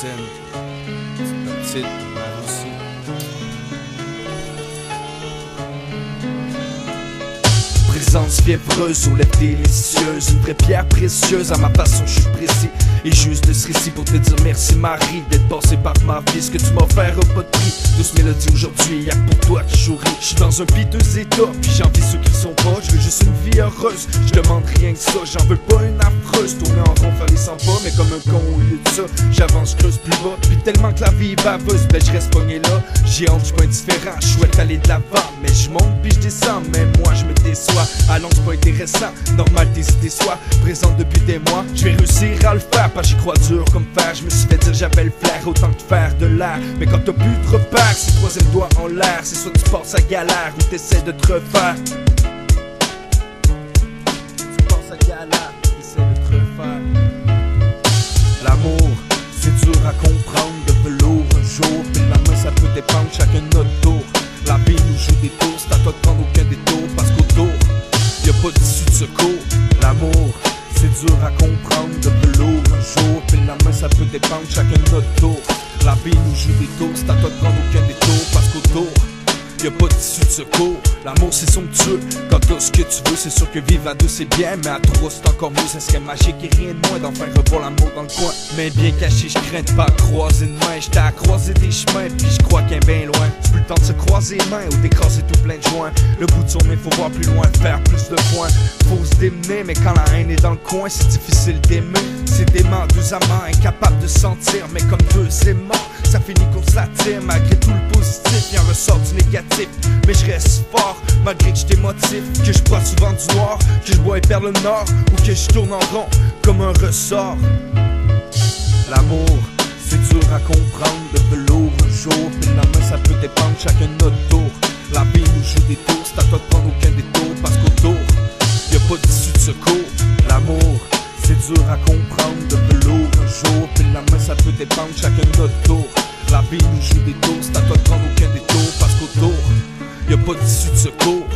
scène. C'est notre titre, ma aussi. Présence fiévreuse aux lèvres délicieuses, une vraie pierre précieuse, à ma façon je suis précis. Et juste de ce récit pour te dire merci Marie d'être passé par ma vie. Ce que tu m'as offert a pas de prix. Douce mélodie aujourd'hui, y'a que pour toi que je ris. Je suis dans un piteux état, puis j'envie ceux qui sont pas. Je veux juste une vie heureuse, je demande rien que ça. J'en veux pas une affreuse, tourner en rond, faire les 100 pas. Mais comme un con au lieu de ça, j'avance, creuse plus bas. Puis tellement que la vie est baveuse, ben je reste pogné là. J'y entre, j'suis pas indifférent, je souhaite aller de l'avant. Mais je monte puis je descends, mais moi je me déçois. Allons, c'est pas intéressant, normal tes idées soient présentes depuis des mois. Je vais réussir à le faire, pas j'y crois dur comme fer. Je me suis fait dire j'avais le flair, autant que faire de l'air. Mais quand t'as plus de repères, c'est le troisième doigt en l'air. C'est soit tu passes à galère ou t'essaies de te refaire. Tu passes à galère, t'essaies de te refaire. L'amour, c'est dur à comprendre, de velours un jour. Puis la main ça peut dépendre, chacun notre tour. La vie nous joue des tours, c'est à toi de prendre aucun détour. Parce qu'autour, y'a pas d'issue de secours. L'amour, c'est dur à comprendre, de velours un jour. Puis la main ça peut dépendre, chacun notre tour. La vie nous joue des tours, c'est à toi de prendre aucun détour. Parce qu'autour, y'a pas d'issue de secours. L'amour c'est somptueux, quand t'as ce que tu veux. C'est sûr que vivre à deux c'est bien, mais à trois c'est encore mieux. Ça serait magique et rien de moins d'en faire revoir l'amour dans le coin. Mais bien caché, je crains de pas croiser de main. J'étais à croiser des chemins, puis je crois qu'un bien loin. C'est plus le temps de se croiser les mains ou d'écraser tout plein de joints. Le bout de son nez, faut voir plus loin, faire plus de points. Faut se démener, mais quand la haine est dans le coin, c'est difficile d'aimer. C'est dément, deux amants, incapables de sentir. Mais comme deux aimants, ça finit qu'on s'attire. Malgré tout le positif, il en ressort du négatif. Mais je reste fort, malgré que je t'émotive. Que je bois souvent du noir, que je bois et perds le nord. Ou que je tourne en rond, comme un ressort. L'amour, c'est dur à comprendre, de velours un jour. Puis la main ça peut dépendre, chacun notre tour. La vie nous joue des tours, c'est à toi de prendre aucun détour. Parce qu'autour, y'a pas d'issue de secours. L'amour, c'est dur à comprendre, de velours un jour. Puis la main ça peut dépendre, chacun notre tour. La vie nous joue des tours, c'est à toi de prendre aucun détour. Parce qu'autour, y'a pas d'issue de secours.